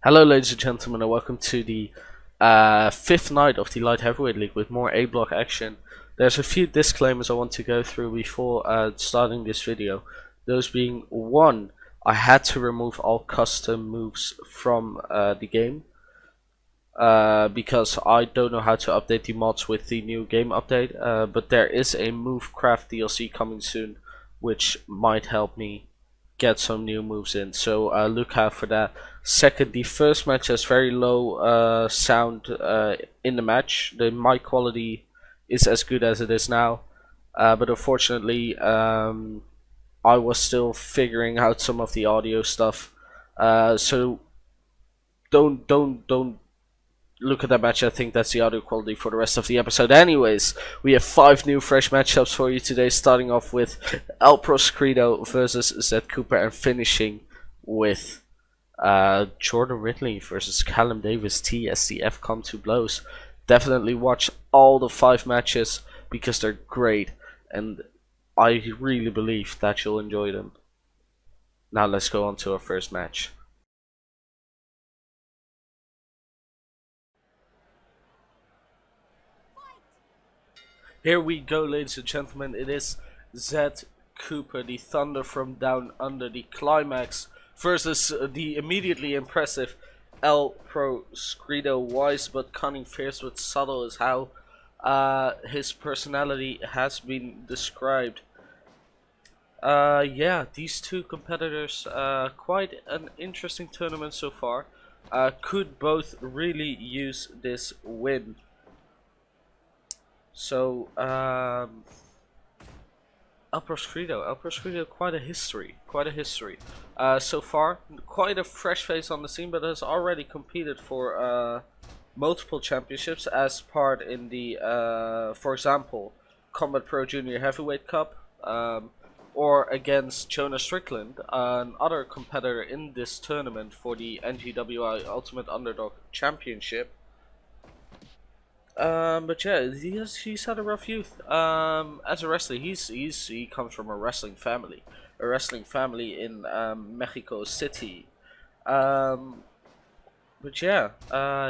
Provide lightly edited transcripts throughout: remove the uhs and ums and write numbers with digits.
Hello ladies and gentlemen, and welcome to the fifth night of the Light Heavyweight League with more A-block action. There's a few disclaimers I want to go through before starting this video. Those being, one, I had to remove all custom moves from the game because I don't know how to update the mods with the new game update, but there is a Movecraft DLC coming soon which might help me get some new moves in, so look out for that. Second, the first match has very low sound in the match. The mic quality is as good as it is now, but unfortunately I was still figuring out some of the audio stuff, so don't look at that match. I think that's the audio quality for the rest of the episode. Anyways, we have 5 new fresh matchups for you today, starting off with Proscrito versus Zed Cooper and finishing with Jordan Ridley versus Callum Davis TSCF come to blows. Definitely watch all the 5 matches because they're great and I really believe that you'll enjoy them. Now let's go on to our first match. Here we go, ladies and gentlemen. It is Zed Cooper, the Thunder from Down Under, the climax, versus the immediately impressive Proscrito. Wise but cunning, fierce but subtle is how his personality has been described. Yeah, these two competitors, quite an interesting tournament so far. Could both really use this win. So, Proscrito, quite a history, so far, quite a fresh face on the scene, but has already competed for multiple championships as part in the, for example, Combat Pro Junior Heavyweight Cup, or against Jonah Strickland, another competitor in this tournament for the NGWI Ultimate Underdog Championship. But yeah, he's had a rough youth. As a wrestler, he comes from a wrestling family in Mexico City. But yeah,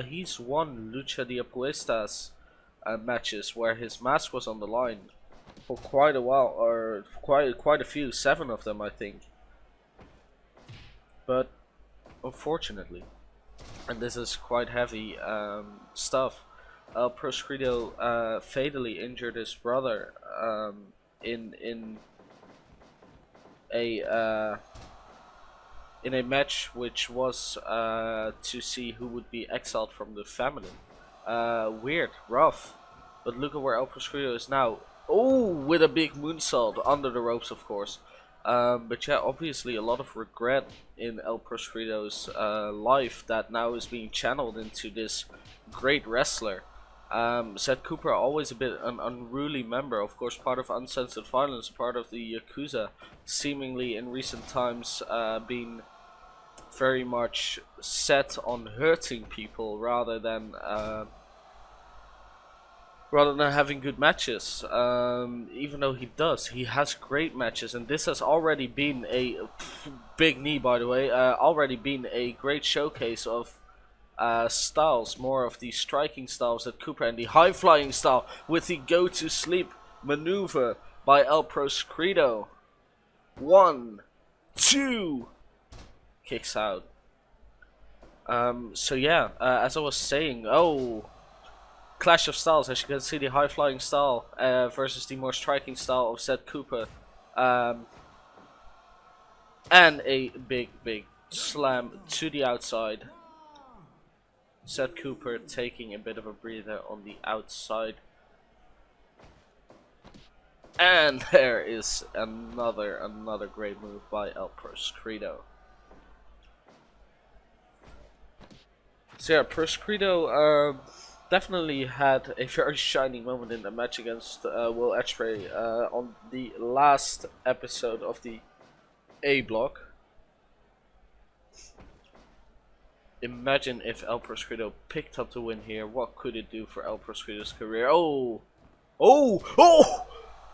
he's won Lucha de Apuestas matches where his mask was on the line for quite a while, or quite a few, 7 of them I think. But unfortunately, and this is quite heavy stuff, Proscrito fatally injured his brother in a match which was to see who would be exiled from the family. Weird, rough, but look at where Proscrito is now. Oh, with a big moonsault under the ropes, of course. But yeah, obviously a lot of regret in Proscrito's life that now is being channeled into this great wrestler. Zed Cooper, always a bit an unruly member, of course part of Uncensored Violence, part of the Yakuza, seemingly in recent times been very much set on hurting people rather than having good matches. Even though he has great matches, and this has already been a big knee, by the way, already been a great showcase of styles, more of the striking styles at Cooper, and the high flying style with the go to sleep maneuver by Proscrito. 1, 2, kicks out. So yeah, as I was saying, clash of styles. As you can see, the high flying style versus the more striking style of Zed Cooper, and a big slam to the outside. Zed Cooper taking a bit of a breather on the outside. And there is another great move by Proscrito. So yeah, Proscrito definitely had a very shining moment in the match against Will Edgspreay on the last episode of the A block. Imagine if Proscrito picked up the win here. What could it do for Proscrito's career? Oh!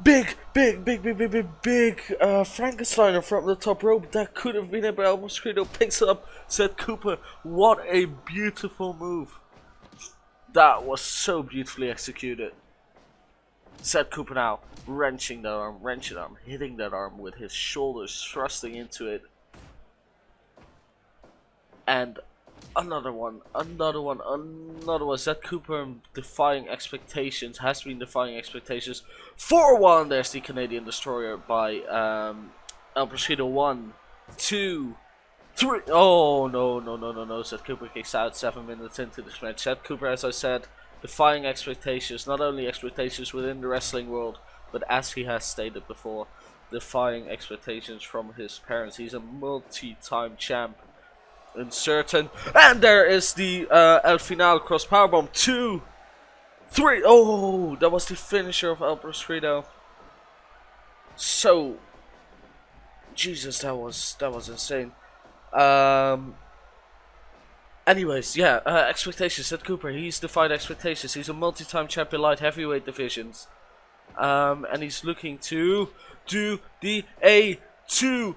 Big Frankensteiner from the top rope. That could have been it, but Proscrito picks up Zed Cooper. What a beautiful move. That was so beautifully executed. Zed Cooper now wrenching that arm, hitting that arm with his shoulders, thrusting into it. And another one. Zed Cooper defying expectations, has been defying expectations. 4-1, there's the Canadian Destroyer by El Proscrito. 1, 2, 3. Oh, no. Zed Cooper kicks out 7 minutes into this match. Zed Cooper, as I said, defying expectations, not only expectations within the wrestling world, but as he has stated before, defying expectations from his parents. He's a multi-time champ. Uncertain, and there is the El Final cross powerbomb. 2, 3. Oh, that was the finisher of El Proscrito. So, Jesus, that was insane. Anyways, yeah, expectations. Zed Cooper, he's defied expectations. He's a multi-time champion light heavyweight divisions, and he's looking to do the A to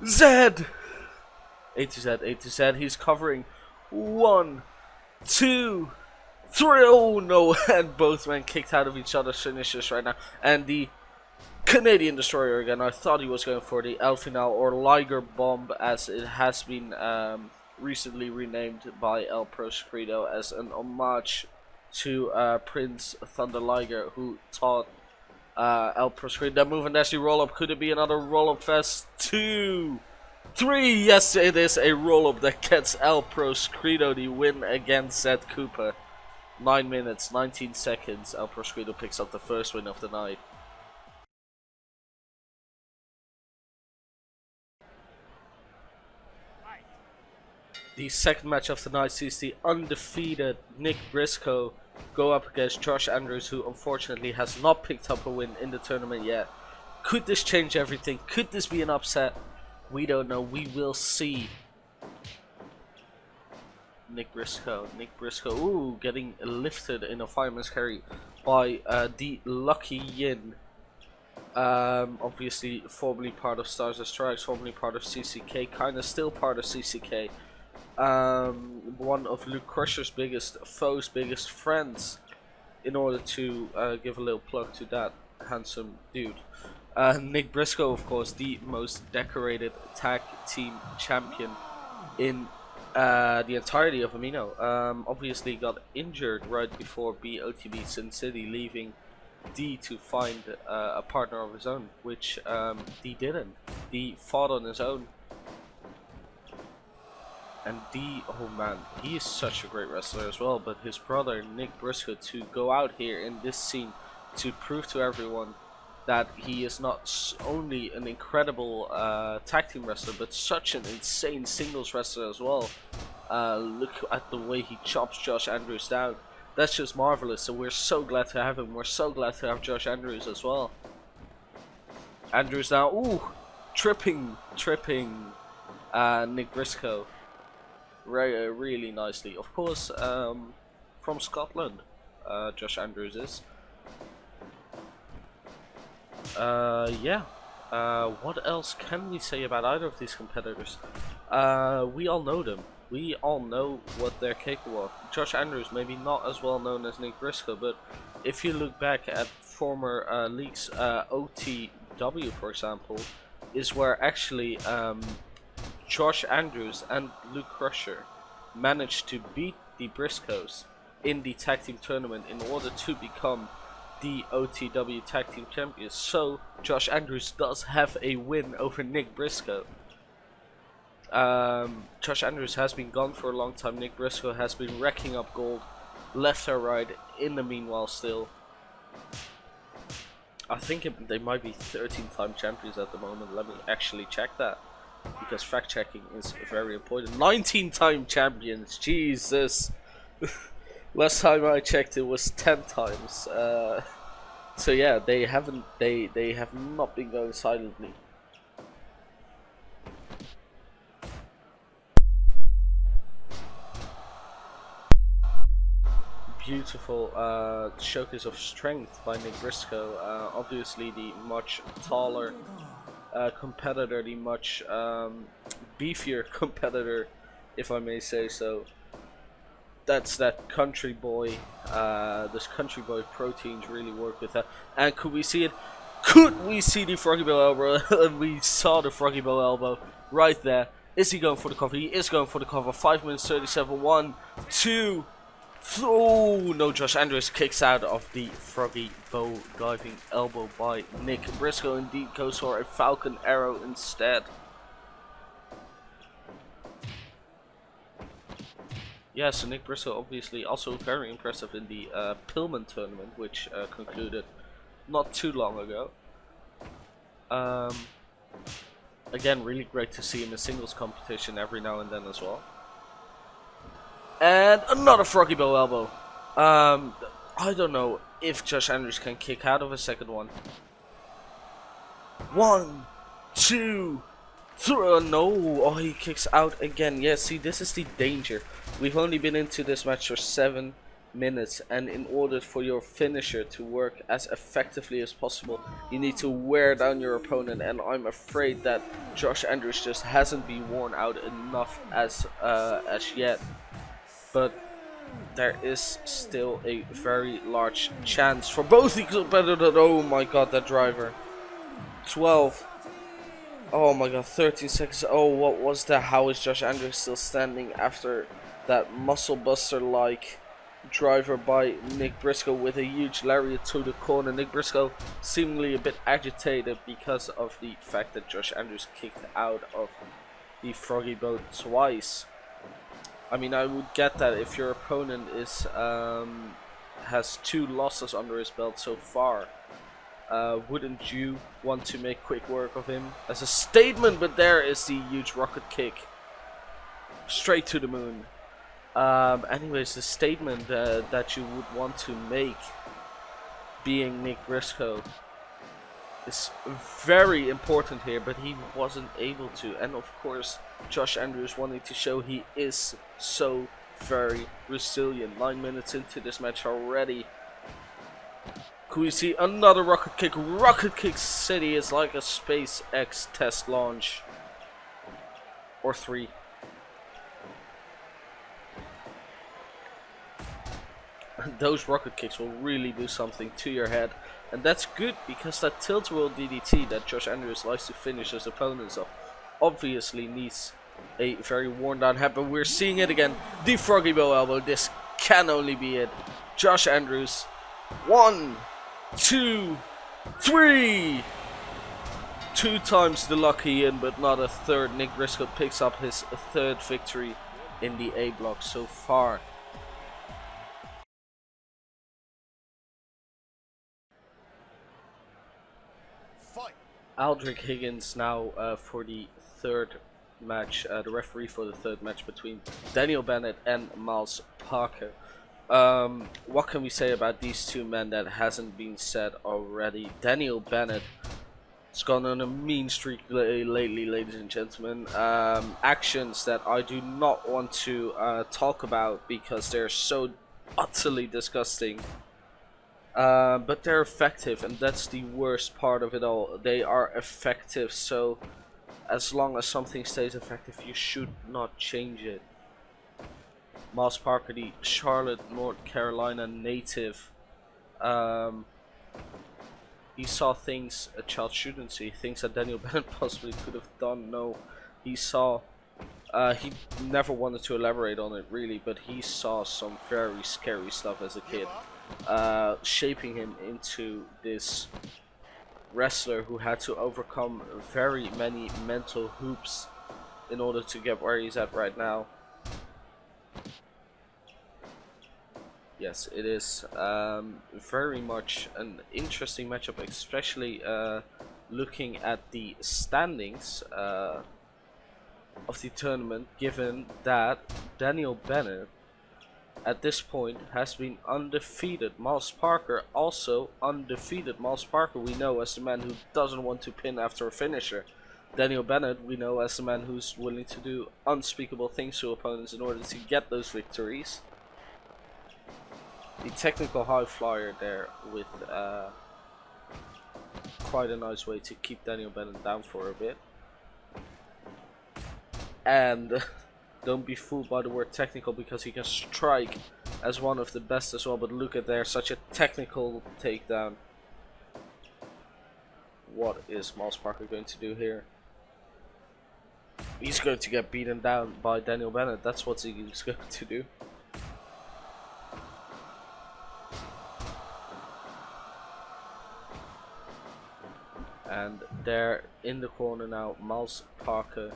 Z. A to Z, he's covering 1, 2, 3, oh no, and both men kicked out of each other's finishers right now. And the Canadian Destroyer again, I thought he was going for the El Final or Liger Bomb, as it has been recently renamed by El Proscrito as an homage to Prince Thunder Liger, who taught El Proscrito that move. And that's the roll-up. Could it be another roll-up fest? 2, 3, yes, it is a roll-up that gets El Proscrito the win against Zed Cooper. 9 minutes, 19 seconds, El Proscrito picks up the first win of the night. The second match of the night sees the undefeated Nick Briscoe go up against Josh Andrews, who unfortunately has not picked up a win in the tournament yet. Could this change everything? Could this be an upset? We don't know. We will see. Nick Briscoe, ooh, getting lifted in a fireman's carry by the Lucky Yin. Obviously, formerly part of Stars and Strikes, formerly part of CCK, kind of still part of CCK. One of Luke Crusher's biggest foes, biggest friends, in order to give a little plug to that handsome dude. Nick Briscoe, of course, the most decorated tag team champion in the entirety of Amino. Obviously got injured right before BOTB Sin City, leaving D to find a partner of his own, which D didn't. D fought on his own. And D, oh man, he is such a great wrestler as well, but his brother Nick Briscoe to go out here in this scene to prove to everyone that he is not only an incredible tag team wrestler, but such an insane singles wrestler as well. Look at the way he chops Josh Andrews down. That's just marvelous, so we're so glad to have him. We're so glad to have Josh Andrews as well. Andrews now, ooh, tripping Nick Briscoe. Really nicely. Of course, from Scotland, Josh Andrews is. Yeah. What else can we say about either of these competitors? We all know them. We all know what they're capable of. Josh Andrews, maybe not as well known as Nick Briscoe, but if you look back at former leagues, OTW, for example, is where actually Josh Andrews and Luke Crusher managed to beat the Briscoes in the tag team tournament in order to become the OTW tag team champions. So Josh Andrews does have a win over Nick Briscoe. Josh Andrews has been gone for a long time. Nick Briscoe has been racking up gold left or right in the meanwhile still. I think they might be 13-time champions at the moment. Let me actually check that, because fact checking is very important. 19-time champions, Jesus. Last time I checked it was 10 times. So yeah, they have not been going silently. beautiful showcase of strength by Nick Briscoe. Obviously the much taller competitor, the much beefier competitor, if I may say so. That's that country boy. This country boy proteins really work with that. And could we see it? Could we see the Froggy Bow elbow? And we saw the Froggy Bow elbow right there. Is he going for the cover? He is going for the cover. 5 minutes 37. 1, 2. Oh no! Josh Andrews kicks out of the Froggy Bow diving elbow by Nick Briscoe. Indeed goes for a Falcon Arrow instead. Yeah, so Nick Briscoe obviously also very impressive in the Pillman tournament, which concluded not too long ago. Again, really great to see him in singles competition every now and then as well. And another Froggy Bow elbow. I don't know if Josh Andrews can kick out of a second one. 1, 2, 3. No, oh, he kicks out again. Yeah, see, this is the danger. We've only been into this match for 7 minutes, and in order for your finisher to work as effectively as possible, you need to wear down your opponent. And I'm afraid that Josh Andrews just hasn't been worn out enough as yet. But there is still a very large chance for both the competitors. Oh my god, that driver. 12. Oh my god, 13 seconds. Oh, what was that? How is Josh Andrews still standing after that muscle buster like driver by Nick Briscoe with a huge lariat to the corner? Nick Briscoe seemingly a bit agitated because of the fact that Josh Andrews kicked out of the Froggy Bow twice. I mean, I would get that if your opponent is has 2 losses under his belt so far. Wouldn't you want to make quick work of him as a statement? But there is the huge rocket kick straight to the moon. Anyways, the statement that you would want to make, being Nick Briscoe, is very important here, but he wasn't able to. And of course, Josh Andrews wanting to show he is so very resilient. 9 minutes into this match already. Could we see another rocket kick? Rocket kick City is like a SpaceX test launch. Or 3. Those rocket kicks will really do something to your head. And that's good, because that tilt-whirl DDT that Josh Andrews likes to finish his opponents off obviously needs a very worn down head. But we're seeing it again. The Froggy Bow elbow. This can only be it. Josh Andrews. 1, 2, 3. 2 times the lucky in, but not a third. Nick Briscoe picks up his 3rd victory in the A block so far. Aldrich Higgins now for the 3rd match, the referee for the 3rd match between Daniel Bennett and Miles Parker. What can we say about these 2 men that hasn't been said already? Daniel Bennett has gone on a mean streak lately, ladies and gentlemen. Actions that I do not want to talk about because they're so utterly disgusting. But they're effective, and that's the worst part of it all. They are effective, so as long as something stays effective, you should not change it. Miles Parker, the Charlotte, North Carolina native, he saw things a child shouldn't see, things that Daniel Bennett possibly could have done. No, he saw, he never wanted to elaborate on it really, but he saw some very scary stuff as a kid. Shaping him into this wrestler who had to overcome very many mental hoops in order to get where he's at right now. Yes, it is very much an interesting matchup, especially looking at the standings of the tournament, given that Daniel Bennett at this point has been undefeated. Miles Parker also undefeated. Miles Parker we know as the man who doesn't want to pin after a finisher. Daniel Bennett we know as the man who's willing to do unspeakable things to opponents in order to get those victories. The technical high flyer there with quite a nice way to keep Daniel Bennett down for a bit. And don't be fooled by the word technical, because he can strike as one of the best as well. But look at there, such a technical takedown. What is Miles Parker going to do here? He's going to get beaten down by Daniel Bennett. That's what he's going to do. And there in the corner now, Miles Parker.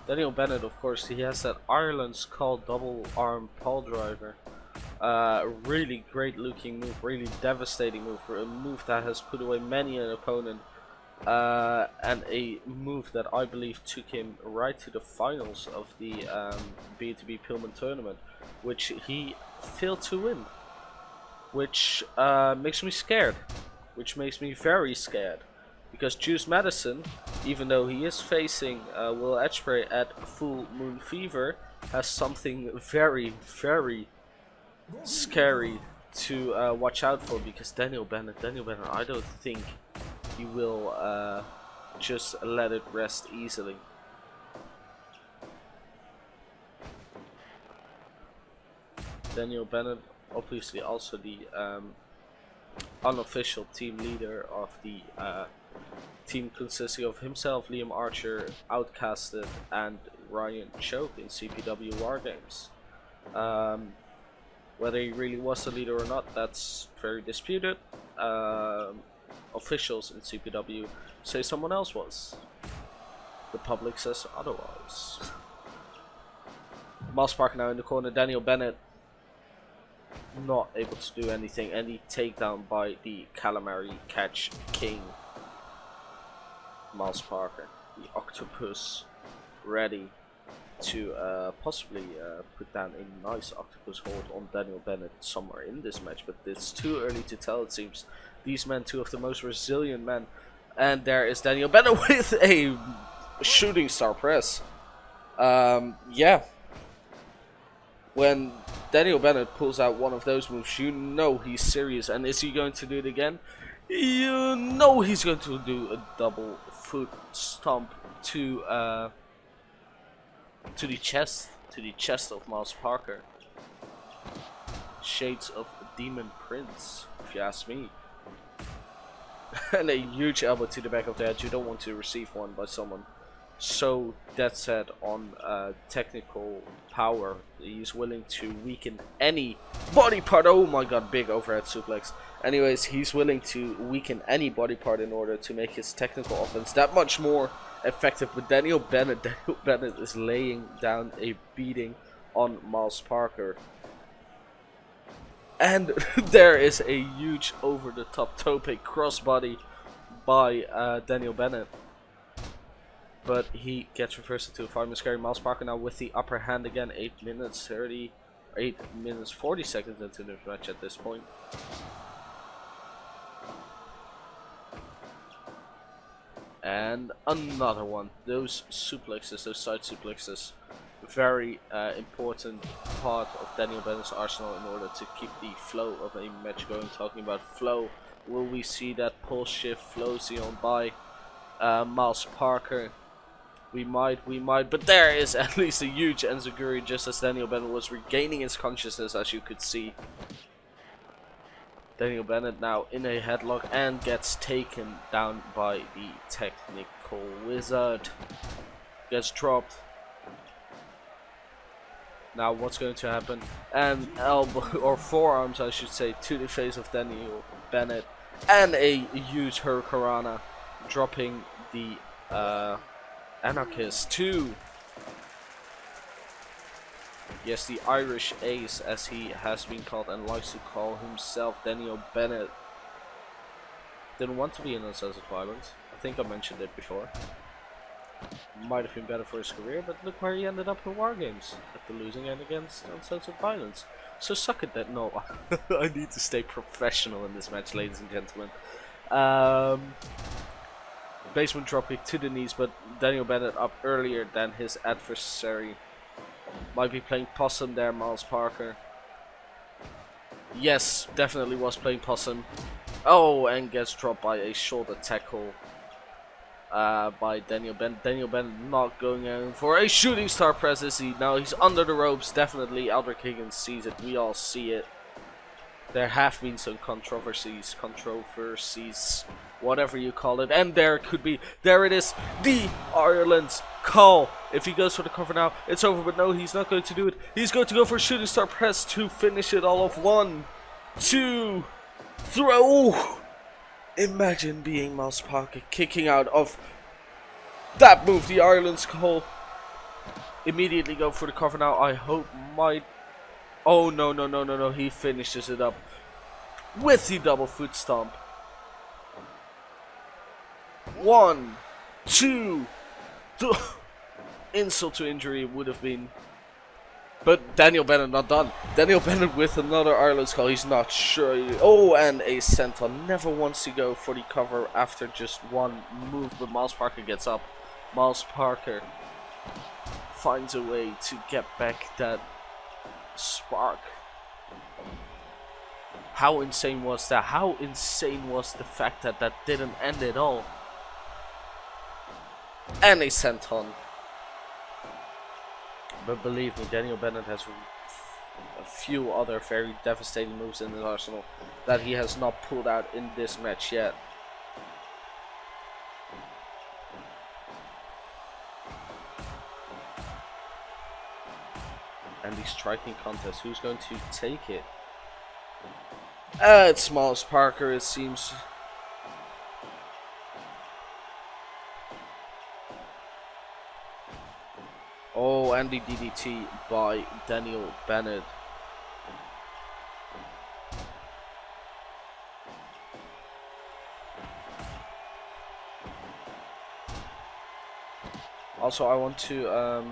Daniel Bennett, of course, he has that Ireland's Call double arm pole driver. Really great looking move, really devastating move, a move that has put away many an opponent, and a move that I believe took him right to the finals of the B2B Pillman tournament, which he failed to win, which makes me scared, which makes me very scared, because Juice Madison, even though he is facing Will Edgspreay at Full Moon Fever, has something very, very scary to watch out for, because Daniel Bennett, I don't think he will just let it rest easily. Daniel Bennett, obviously also the unofficial team leader of the team, consisting of himself, Liam Archer, Outcasted, and Ryan Choke in CPW Wargames. Whether he really was the leader or not, that's very disputed. Officials in CPW say someone else was. The public says otherwise. Miles Parker now in the corner. Daniel Bennett not able to do anything. Any takedown by the Calamari Catch King. Miles Parker, the octopus, ready to possibly put down a nice octopus hold on Daniel Bennett somewhere in this match, but it's too early to tell, it seems. These men, two of the most resilient men, and there is Daniel Bennett with a shooting star press. Yeah, when Daniel Bennett pulls out one of those moves, you know he's serious. And is he going to do it again? You know he's going to do a double foot stomp to the chest of Miles Parker. Shades of Demon Prince, if you ask me. And a huge elbow to the back of the head. You don't want to receive one by someone so dead set on technical power. He's willing to weaken any body part. Oh my god, big overhead suplex. Anyways, he's willing to weaken any body part in order to make his technical offense that much more effective. But Daniel Bennett is laying down a beating on Miles Parker. And there is a huge over-the-top tope crossbody by Daniel Bennett. But he gets reversed into a 5-minute scary. Miles Parker now with the upper hand again. 8 minutes 40 seconds into the match at this point. And another one. Those suplexes, those side suplexes, very important part of Daniel Bennett's arsenal in order to keep the flow of a match going. Talking about flow, will we see that pulse shift flow on by Miles Parker? We might, but there is at least a huge enziguri just as Daniel Bennett was regaining his consciousness, as you could see. Daniel Bennett now in a headlock and gets taken down by the technical wizard. Gets dropped. Now what's going to happen? And elbow, or forearms I should say, to the face of Daniel Bennett. And a huge hurricanrana, dropping the Anarchist too. Yes, the Irish Ace, as he has been called and likes to call himself, Daniel Bennett. Didn't want to be in Uncensored Violence. I think I mentioned it before. Might have been better for his career, but look where he ended up in Wargames. At the losing end against Uncensored Violence. So suck it that. No, I need to stay professional in this match, ladies and gentlemen. Basement dropkick to the knees, but Daniel Bennett up earlier than his adversary. Might be playing possum there, Miles Parker. Yes, definitely was playing possum. Oh, and gets dropped by a shoulder tackle by Daniel Bennett. Daniel Bennett not going in for a shooting star press, is he? Now he's under the ropes, definitely. Aldrich Higgins sees it, we all see it. There have been some controversies, whatever you call it. And there could be, there it is, the Ireland's call. If he goes for the cover now, it's over, but no, he's not going to do it. He's going to go for a shooting star press to finish it all off. 1, 2, throw. Imagine being Miles Parker kicking out of that move. The Ireland's call. Immediately go for the cover now. I hope my... Oh, no. He finishes it up with the double foot stomp. 1, 2, 3. Insult to injury would have been. But Daniel Bennett not done. Daniel Bennett with another Ireland's call. He's not sure. Oh, and a senton. Never wants to go for the cover after just one move. But Miles Parker gets up. Miles Parker finds a way to get back that spark. How insane was that? How insane was the fact that that didn't end at all? And a senton. But believe me, Daniel Bennett has a few other very devastating moves in his arsenal that he has not pulled out in this match yet. And the striking contest, who's going to take it? It's Miles Parker, it seems. Oh, and the DDT by Daniel Bennett. Also, I want to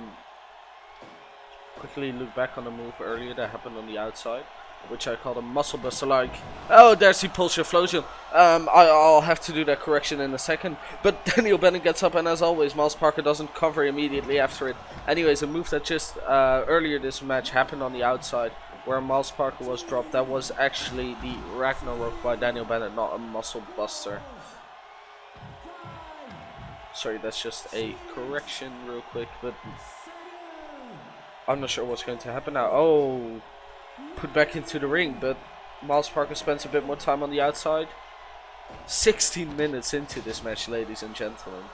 quickly look back on the move earlier that happened on the outside, which I called a muscle buster. Like, oh, there's the pulsar flosion. I'll have to do that correction in a second. But Daniel Bennett gets up, and as always, Miles Parker doesn't cover immediately after it. Anyways, a move that just earlier this match happened on the outside, where Miles Parker was dropped. That was actually the Ragnarok by Daniel Bennett, not a muscle buster. Sorry, that's just a correction real quick, but I'm not sure what's going to happen now. Oh, put back into the ring, but Miles Parker spends a bit more time on the outside. 16 minutes into this match, ladies and gentlemen.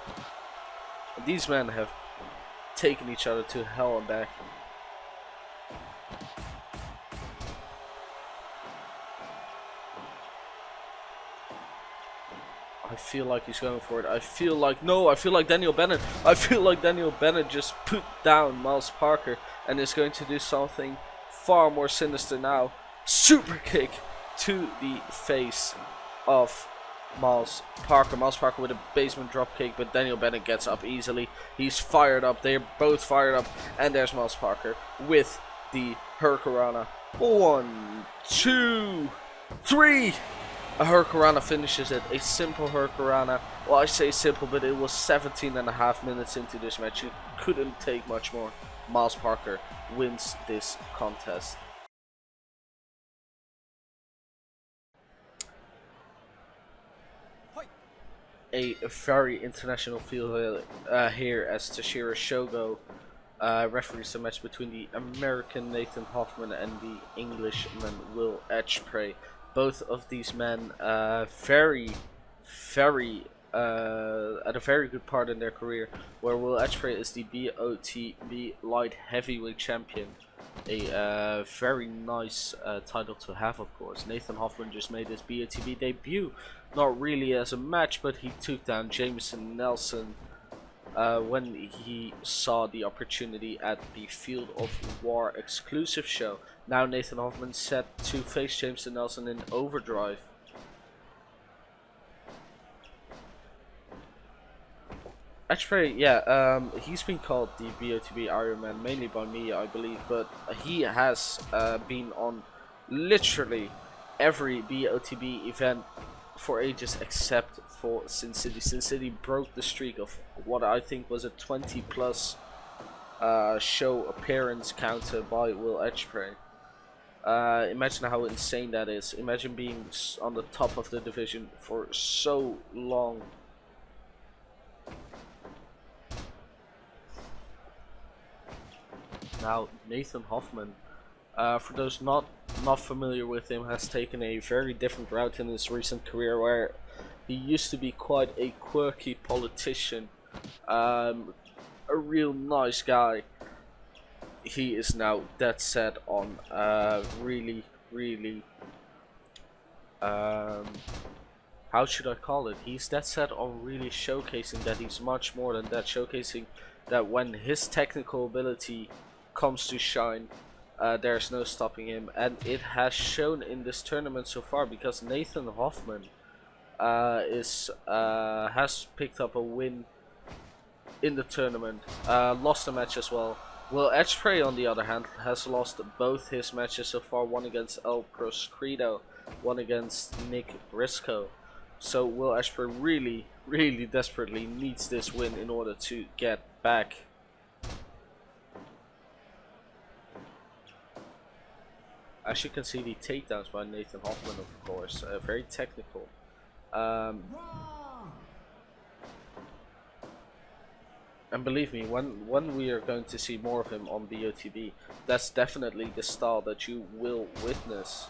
These men have taken each other to hell and back. I feel like he's going for it. I feel like Daniel Bennett. I feel like Daniel Bennett just put down Miles Parker and is going to do something far more sinister now. Super kick to the face of Miles Parker. Miles Parker with a basement drop kick, but Daniel Bennett gets up easily. He's fired up. They're both fired up. And there's Miles Parker with the Hurricanrana. 1, 2, 3. A Hurricanrana finishes it. A simple Hurricanrana. Well, I say simple, but it was 17.5 minutes into this match. You couldn't take much more. Miles Parker wins this contest. A very international feel here as Toshiro Shogo referees the match between the American Nathan Hoffman and the Englishman Will Edgspreay. Both of these men very at a very good part in their career, where Will Edgspreay is the BOTB light heavyweight champion. A very nice title to have, of course. Nathan Hoffman just made his BOTB debut, not really as a match, but he took down Jameson Nelson when he saw the opportunity at the Field of War exclusive show. Now Nathan Hoffman set to face Jameson Nelson in Overdrive. Edgspreay, yeah, he's been called the BOTB Iron Man mainly by me, I believe, but he has been on literally every BOTB event for ages except for Sin City. Sin City broke the streak of what I think was a 20 plus show appearance counter by Will Edgspreay. Imagine how insane that is. Imagine being on the top of the division for so long. Now Nathan Hoffman, for those not familiar with him, has taken a very different route in his recent career, where he used to be quite a quirky politician, a real nice guy. He is now dead set on really how should I call it? He's dead set on really showcasing that he's much more than that, showcasing that when his technical ability comes to shine, there's no stopping him, and it has shown in this tournament so far, because Nathan Hoffman has picked up a win in the tournament, lost a match as well. Will Edgspreay, on the other hand, has lost both his matches so far, one against El Proscrito, one against Nick Briscoe. So Will Edgspreay really desperately needs this win in order to get back. As you can see, the takedowns by Nathan Hoffman, of course, very technical. And believe me, when we are going to see more of him on BOTB, that's definitely the style that you will witness.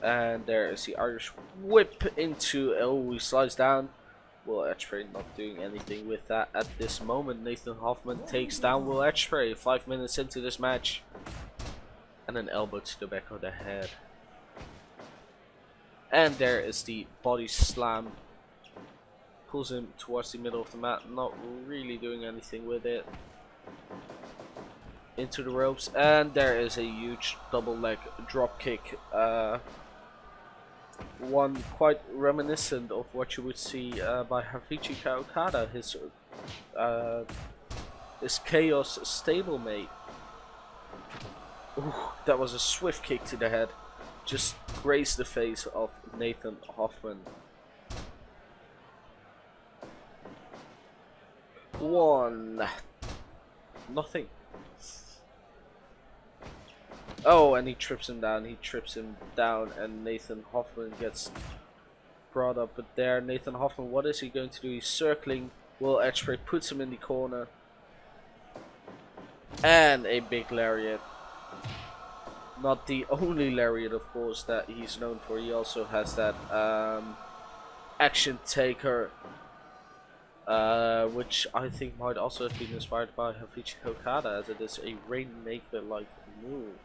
And there is the Irish whip into, oh, he slides down. Will Edgspreay not doing anything with that at this moment. Nathan Hoffman takes down Will Edgspreay 5 minutes into this match. And an elbow to the back of the head. And there is the body slam. Pulls him towards the middle of the mat, not really doing anything with it. Into the ropes, and there is a huge double leg drop kick. One quite reminiscent of what you would see by Hafichi Okada, his Chaos stablemate. Ooh, that was a swift kick to the head. Just grazed the face of Nathan Hoffman. Nothing. Oh, and he trips him down. And Nathan Hoffman gets brought up. But there, Nathan Hoffman, what is he going to do? He's circling. Will Edgspreay puts him in the corner. And a big lariat. Not the only lariat, of course, that he's known for. He also has that action taker, which I think might also have been inspired by Hafichi Okada, as it is a Rainmaker-like move.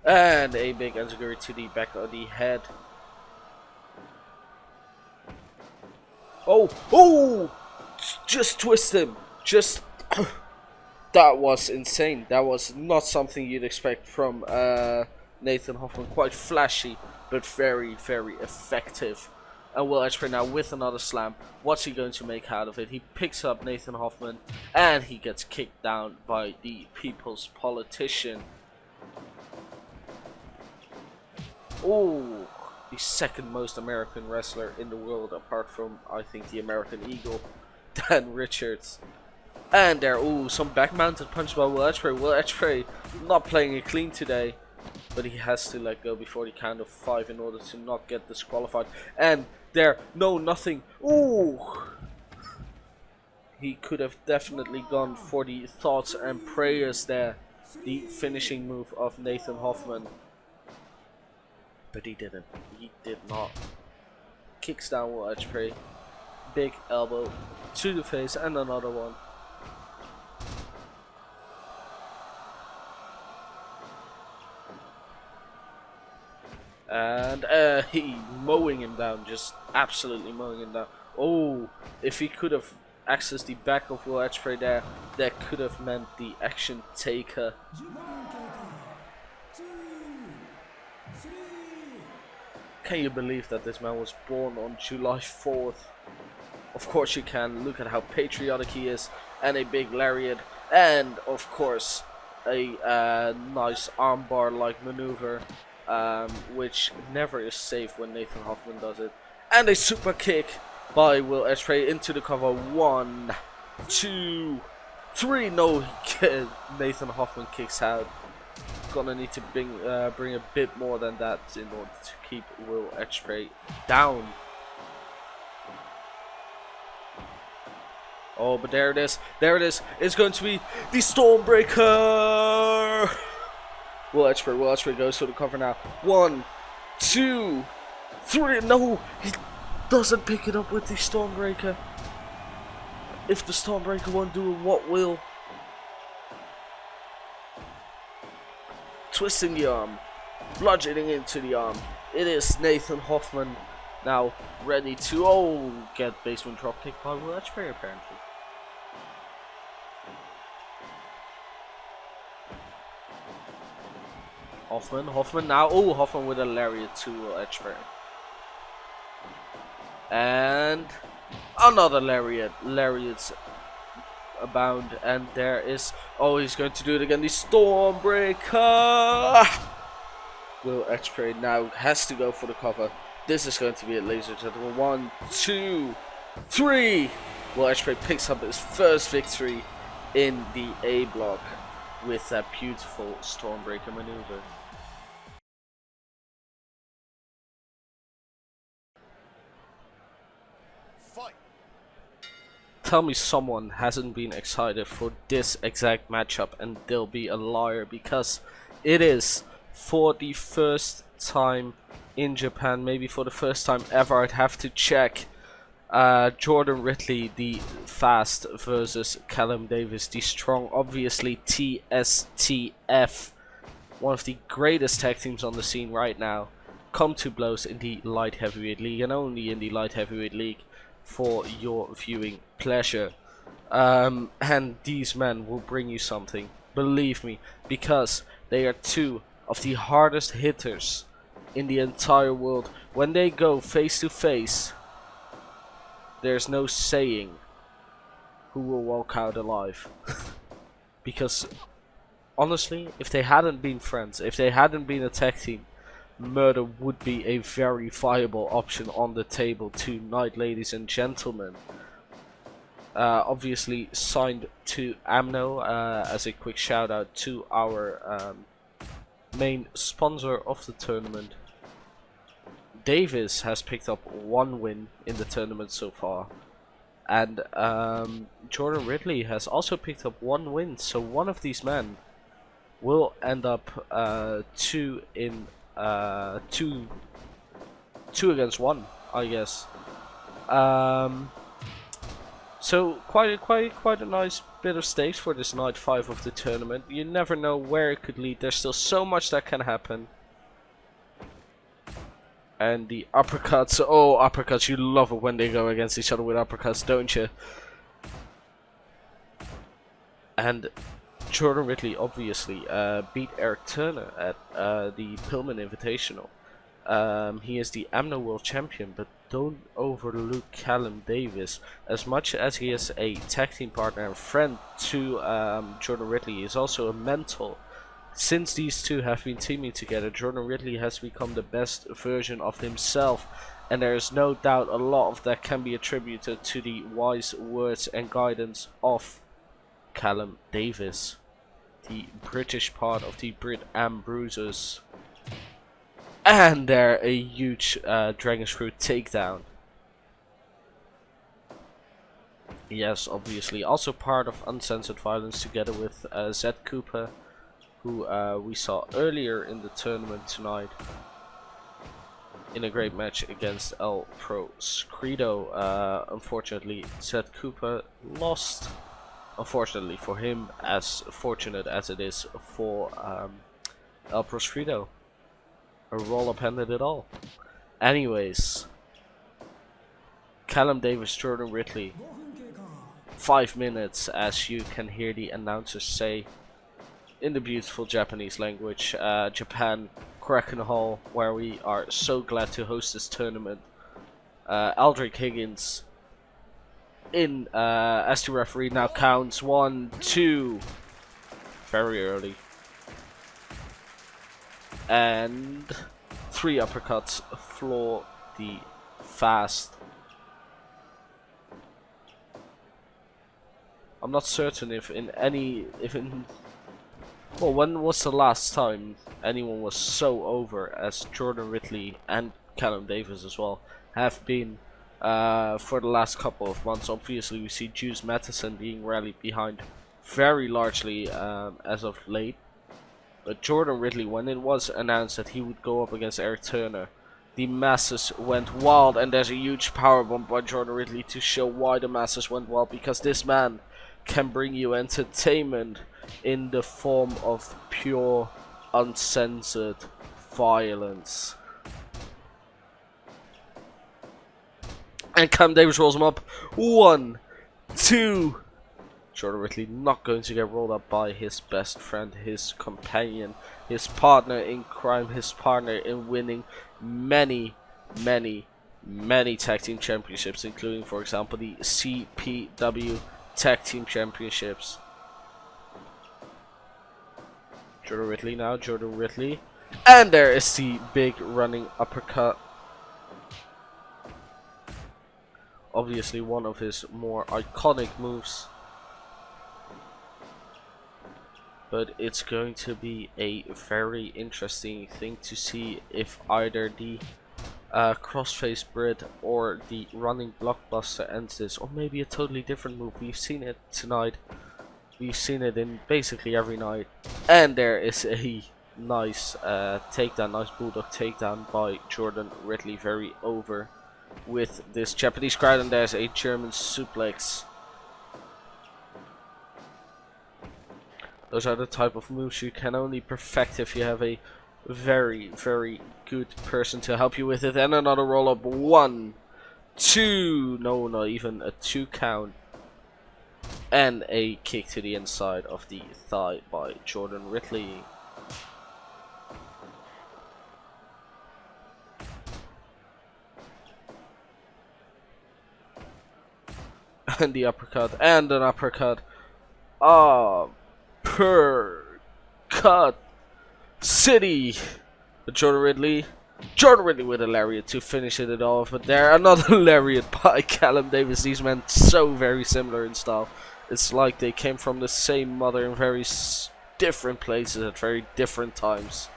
And a big enziguri to the back of the head. Oh! Just twist him! Just... That was insane. That was not something you'd expect from Nathan Hoffman. Quite flashy, but very effective. And Will Edgspreay now with another slam. What's he going to make out of it? He picks up Nathan Hoffman, and he gets kicked down by the People's Politician. Oh, the second most American wrestler in the world, apart from, I think, the American Eagle, Dan Richards. And there, ooh, some back-mounted punch by Will Edgspreay. Will Edgspreay not playing it clean today, but he has to let go before the count of 5 in order to not get disqualified. And there, no, nothing. Ooh, he could have definitely gone for the thoughts and prayers there, the finishing move of Nathan Hoffman, but he didn't. He did not. Kicks down Will Edgspreay, big elbow to the face, and another one. And he mowing him down, just absolutely mowing him down. Oh, if he could have accessed the back of Will Edgspreay there, that could have meant the action taker. Can you believe that this man was born on July 4th? Of course you can. Look at how patriotic he is. And a big lariat. And of course a nice armbar like maneuver. which never is safe when Nathan Hoffman does it. And a super kick by Will Edgspreay into the cover. 1, 2, 3. No, Nathan Hoffman kicks out. Gonna need to bring a bit more than that in order to keep Will Edgspreay down. Oh, but there it is. There it is. It's going to be the Stormbreaker. Will Edgspreay goes for the cover now. 1, 2, 3. No, he doesn't pick it up with the Stormbreaker. If the Stormbreaker won't do it, what will? Twisting the arm, bludgeoning into the arm. It is Nathan Hoffman now ready to get basement dropkick by Will Edgspreay apparently. Hoffman now. Oh, Hoffman with a lariat to Will Edgspreay. And another lariat. Lariats abound, and there is. Oh, he's going to do it again. The Stormbreaker. Will Edgspreay now has to go for the cover. This is going to be it, ladies and gentlemen. 1, 2, 3. Will Edgspreay picks up his first victory in the A block with that beautiful Stormbreaker maneuver. Tell me someone hasn't been excited for this exact matchup, and they'll be a liar, because it is for the first time in Japan, maybe for the first time ever. I'd have to check. Jordan Ridley, the fast, versus Callum Davis, the strong. Obviously TSTF, one of the greatest tag teams on the scene right now, come to blows in the light heavyweight league, and only in the light heavyweight league, for your viewing pleasure. And these men will bring you something, believe me, because they are two of the hardest hitters in the entire world. When they go face to face, there's no saying who will walk out alive. Because honestly, if they hadn't been friends, if they hadn't been a tag team, murder would be a very viable option on the table tonight, ladies and gentlemen. Obviously signed to Amno, as a quick shout out to our main sponsor of the tournament. Davis has picked up 1 win in the tournament so far, and Jordan Ridley has also picked up 1 win, so one of these men will end up 2 against 1, I guess. So quite a nice bit of stakes for this night 5 of the tournament. You never know where it could lead. There's still so much that can happen. And the uppercuts. Oh, uppercuts! You love it when they go against each other with uppercuts, don't you? And Jordan Ridley obviously beat Eric Turner at the Pillman Invitational. He is the Amno World Champion, but don't overlook Callum Davis. As much as he is a tag team partner and friend to Jordan Ridley, he is also a mentor. Since these two have been teaming together, Jordan Ridley has become the best version of himself, and there is no doubt a lot of that can be attributed to the wise words and guidance of Callum Davis, the British part of the Brit Am Bruisers. And there, a huge Dragon Screw takedown. Yes, obviously, also part of Uncensored Violence, together with Zed Cooper, who we saw earlier in the tournament tonight in a great match against El Proscrito. Unfortunately, Zed Cooper lost. Unfortunately for him, as fortunate as it is for El Proscrito. A roll-up ended it all. Anyways, Callum Davis, Jordan Ridley, 5 minutes, as you can hear the announcers say in the beautiful Japanese language. Japan, Kraken Hall, where we are so glad to host this tournament. Aldrich Higgins in as the referee now counts 1, 2. Very early. And 3 uppercuts floor the fast. I'm not certain if well, when was the last time anyone was so over as Jordan Ridley and Callum Davis as well have been for the last couple of months. Obviously we see Juice Matheson being rallied behind very largely as of late. But Jordan Ridley, when it was announced that he would go up against Eric Turner, the masses went wild, and there's a huge powerbomb by Jordan Ridley to show why the masses went wild, because this man can bring you entertainment in the form of pure, uncensored violence. And Cam Davis rolls him up. 1, 2. Jordan Ridley not going to get rolled up by his best friend, his companion, his partner in crime, his partner in winning many tag team championships, including, for example, the CPW tag team championships. Jordan Ridley now, Jordan Ridley. And there is the big running uppercut. Obviously one of his more iconic moves. But it's going to be a very interesting thing to see if either the crossface Brit or the running blockbuster ends this, or maybe a totally different move. We've seen it tonight. We've seen it in basically every night. And there is a nice takedown, nice bulldog takedown by Jordan Ridley. Very over with this Japanese crowd, and there's a German suplex. Those are the type of moves you can only perfect if you have a very good person to help you with it. And another roll up. 1, 2. No, not even a 2 count. And a kick to the inside of the thigh by Jordan Ridley. And the uppercut, and an uppercut. Cut City. But Jordan Ridley with a lariat to finish it off. But there, another lariat by Callum Davis. These men so very similar in style. It's like they came from the same mother in very different places at very different times.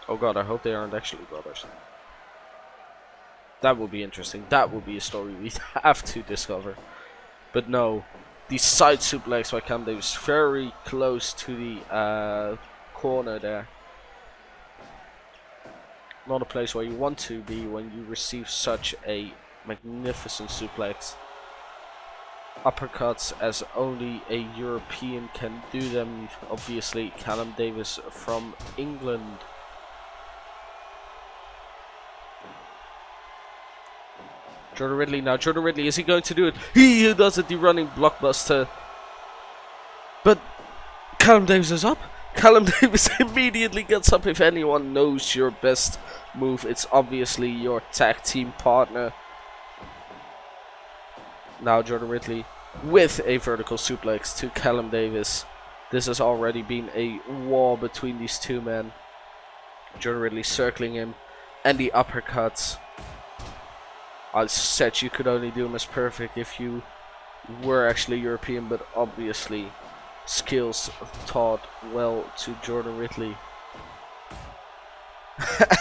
Oh god, I hope they aren't actually brothers. That would be interesting. That would be a story we'd have to discover. But no. The side suplex by Cam Davis, very close to the corner there. Not a place where you want to be when you receive such a magnificent suplex. Uppercuts as only a European can do them. Obviously, Callum Davis from England. Jordan Ridley now. Jordan Ridley, is he going to do it? He does it, the running blockbuster. But Callum Davis is up. Callum Davis immediately gets up. If anyone knows your best move, it's obviously your tag team partner. Now Jordan Ridley with a vertical suplex to Callum Davis. This has already been a war between these two men. Jordan Ridley circling him, and the uppercuts. I said you could only do them as perfect if you were actually European, but obviously skills taught well to Jordan Ridley.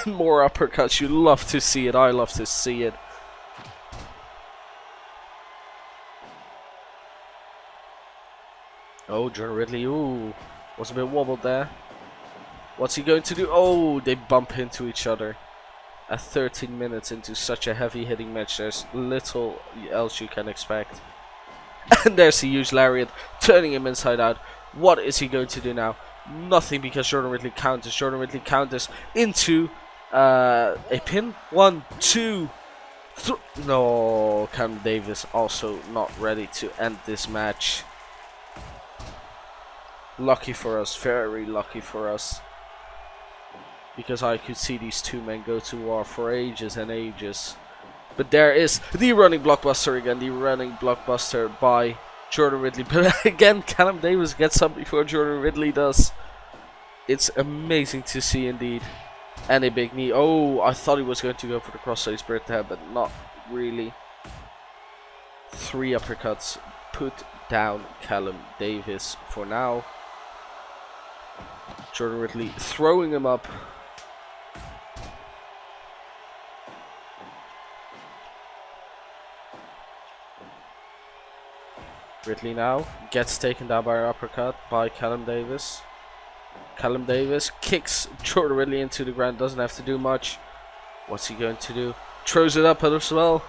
And more uppercuts. You love to see it. I love to see it. Oh, Jordan Ridley. Ooh, was a bit wobbled there. What's he going to do? Oh, they bump into each other. At 13 minutes into such a heavy hitting match, there's little else you can expect. And there's the huge lariat, turning him inside out. What is he going to do now? Nothing, because Jordan Ridley counters. Jordan Ridley counters into a pin. 1, 2, 3. No, Cam Davis also not ready to end this match. Lucky for us, very lucky for us. Because I could see these two men go to war for ages and ages. But there is the running blockbuster again. The running blockbuster by Jordan Ridley. But again, Callum Davis gets up before Jordan Ridley does. It's amazing to see indeed. And a big knee. Oh, I thought he was going to go for the cross-body spirit there, but not really. 3 uppercuts. Put down Callum Davis for now. Jordan Ridley throwing him up. Ridley now gets taken down by an uppercut by Callum Davis. Callum Davis kicks Jordan Ridley into the ground, doesn't have to do much. What's he going to do? Throws it up as well.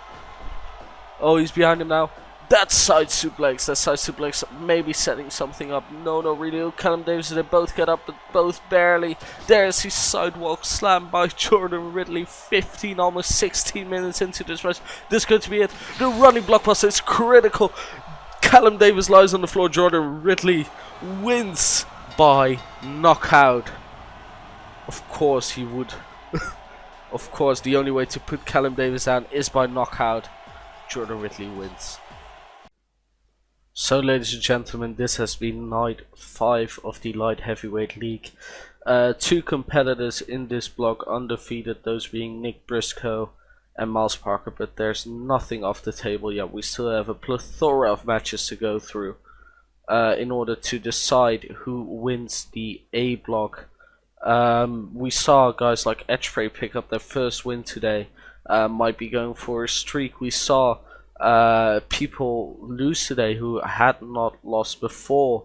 Oh, he's behind him now. That side suplex maybe setting something up. No, really. Callum Davis, they both get up, but both barely. There's his sidewalk slam by Jordan Ridley. 15, almost 16 minutes into this match. This is going to be it. The running blockbuster is critical. Callum Davis lies on the floor. Jordan Ridley wins by knockout. Of course he would. Of course, the only way to put Callum Davis down is by knockout. Jordan Ridley wins. So, ladies and gentlemen, this has been night 5 of the light heavyweight league. 2 competitors in this block undefeated, those being Nick Briscoe and Miles Parker, but there's nothing off the table yet. We still have a plethora of matches to go through in order to decide who wins the A block. We saw guys like Edgspreay pick up their first win today, might be going for a streak. We saw people lose today who had not lost before.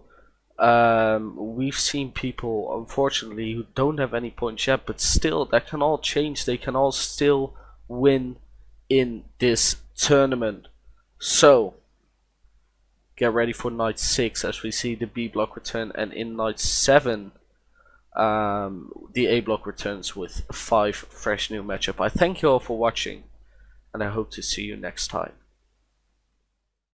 We've seen people, unfortunately, who don't have any points yet, but still, that can all change. They can all still win in this tournament. So, get ready for night 6 as we see the B block return, and in night 7, the A block returns with 5 fresh new matchup. I thank you all for watching, and I hope to see you next time.